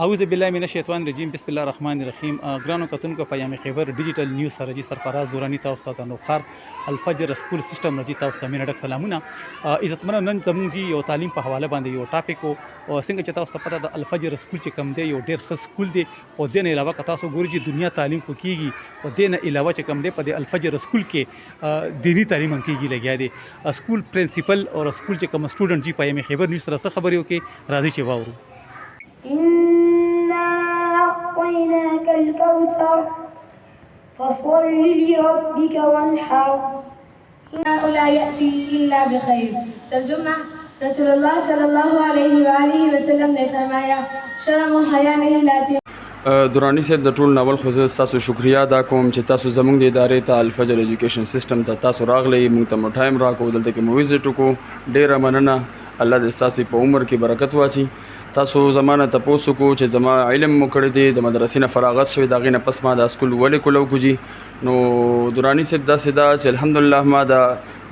اعوذ بالله من الشیطان الرجیم بسم الله الرحمن الرحیم ګرانو کتونکو پیام خیبر ډیجیټل نیوز سره جی سرفراز دورانی تاسو ته نوخار الفجر سکول سیستم رجی تاسو ته مینه ډک سلامونه عزتمنو نن زموږ جی یو تعلیم په حواله باندې یو ټاپک او څنګه چې تاسو ته پته ده الفجر سکول چې کم دی یو ډیر ښه سکول دی او دین علاوه که تاسو ګورئ چې دنیا تعلیم خو کیږي او دین علاوه چې کم دی په د الفجر سکول کې دینی تعلیم هم کیږي لګیا دی سکول پرنسپل او سکول چې کم سټوډنټ جی پیام خیبر نیوز سره خبرې وکي راځي چې واورو أعطيناك الكوثر فصل لربك وانحر إنه لا يأتي إلا بخير ترجمہ رسول اللہ صلی اللہ علیہ وآلہ وسلم نے فرمایا شرم و حیا نہیں لاتے دورانی صاحب د ټول ناول خو زه تاسو شکریا ادا کوم چې تاسو زموږ د ادارې ته الفجر ایجوکیشن سیستم ته تاسو راغلی موږ ته مو ټایم راکو دلته کې مو وزټ وکړو ډیره مننه الله دې ستاسو په عمر کې برکت واچي تاسو زمانه تاسو کو چې زما علم مو کړی دی د مدرسې نه فراغت شوی دا غینه پس ما د سکول ولې کولو کوجی نو دورانی صاحب دا سدا چې الحمدلله ما دا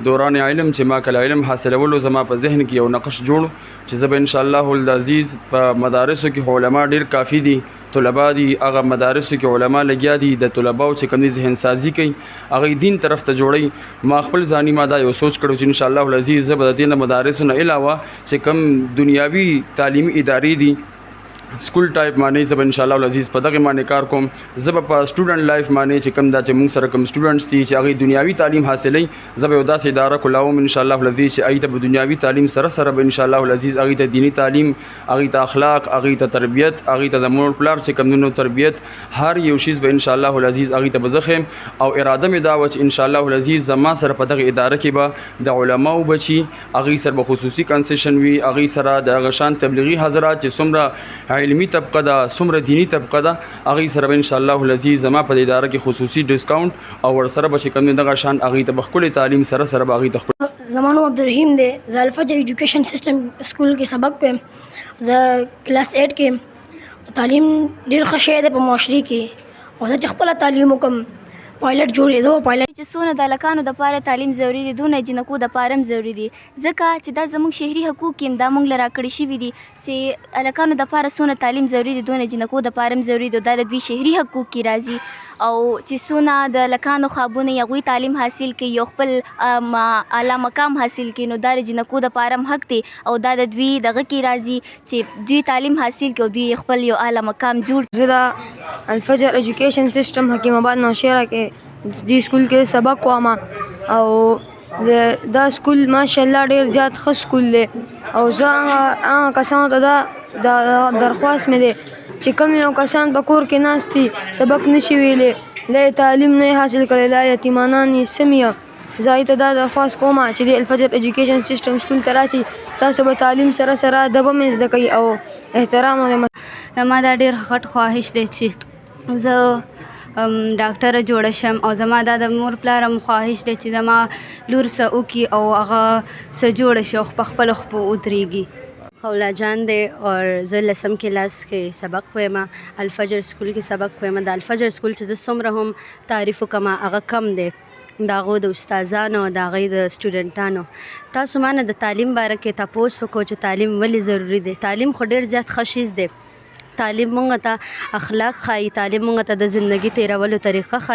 دوران علم چې ما کله علم حاصلولو زما په ذهن کې یو نقش جوړ چې زه به ان شاء الله العزیز په مدارسو کې علما ډیر کافی دي طلبا دي هغه مدارسو کې علما لګیا دي د طلباو چې کوم ذهن سازي کوي هغه دین طرف ته جوړي ما خپل ځاني ما دا یو سوچ کړو چې ان شاء الله العزیز زه به د دین مدارسو نه علاوه چې کوم دنیاوي تعلیمي ادارې دي سکول ټایپ باندې زه به ان شاء الله العزیز په دغه باندې کار کوم زه به په سټوډنټ لایف باندې چې کوم دا چې موږ سره کوم سټوډنټس دي چې هغه دنیاوي تعلیم حاصلې زه به یو داسې اداره کولاوم ان شاء الله العزیز چې هغه ته په دنیاوي تعلیم سره سره به ان شاء الله العزیز هغه ته دینی تعلیم هغه ته اخلاق هغه ته تربیت هغه ته د مور پلار چې کوم نو تربیت هر یو شیز به ان شاء الله العزیز هغه ته بزخم او اراده مې دا و چې ان شاء الله العزیز زما سره په دغه اداره کې به د علماو بچي هغه سره به خصوصي کنسیشن وي هغه سره د غشان تبلیغي حضرات چې څومره علمي طبقه ده څومره دینی طبقه ده هغه سره ان شاء الله العزیز زما په اداره کې خصوصي ډیسکاونټ او ور سره به چې کوم دغه شان هغه ته بخښلې تعلیم سره سره هغه ته زمانو عبدالرحیم دے زه الفجر ایجوکیشن سسٹم سکول کې سبق کوم زه کلاس 8 کې تعلیم ډیر ښه شی دی په معاشري کې او زه چې خپله تعلیم وکړم پایلټ جوړېدو پایلټ چې څونه د هلکانو دپاره تعلیم ضروري دی دونه جنکو دپاره هم ضروري دی ځکه چې دا زموږ شهري حقوق هم دا موږ له راکړي شوي دي چې هلکانو دپاره څونه تعلیم ضروري دی دونه جنکو دپاره هم ضروري دی دا د دوی شهري حقوق کې راځي او چې څونه د هلکانو خوابونه یې هغوی تعلیم حاصل کړي یو خپل اعلی مقام حاصل کړي نو دا د جنکو دپاره هم حق دی او دا د دوی دغه کې راځي چې دوی تعلیم حاصل کړي او دوی خپل یو اعلی مقام جوړ زه د الفجر ایجوکیشن سیستم حکیم آباد نوشهره کې دی سکول کې سبق کوم او دا سکول ماشاءالله ډیر زیات ښه سکول دی او زه هغه کسانو ته دا درخواست مې دی چې کوم یو کسان په کور کې ناست دي سبق نشي ویلی لا تعلیم نه حاصل کړی لا یتیمانان یې سم زه ته دا درخواست کوم چې د الفجر ایجوکیشن سیستم سکول ته راشي تاسو به تعلیم سره سره ادب هم زده کوئ او احترام ما دا ډېر غټ خواهش دی چې زه ډاکټره جوړه شم او زما دا د مور پلار هم خواهش دی چې زما لور څه وکړي او هغه څه جوړه شي او په خپلو خپو ودرېږي خولا جان دی اور زه لسم کلاس کې سبق وایم الفجر سکول کې سبق وایم د الفجر سکول چې زه څومره هم تعریف وکړم هغه کم دی د هغو د استادانو د هغوی د سټوډنټانو تاسو ما نه د تعلیم باره کې تپوس وکړو چې تعلیم ولې ضروري دی تعلیم خو ډېر زیات ښه شیز دی تعلیم مونږ ته اخلاق ښایي تعلیم مونږ ته د زندګي تیرولو طریقه ښایي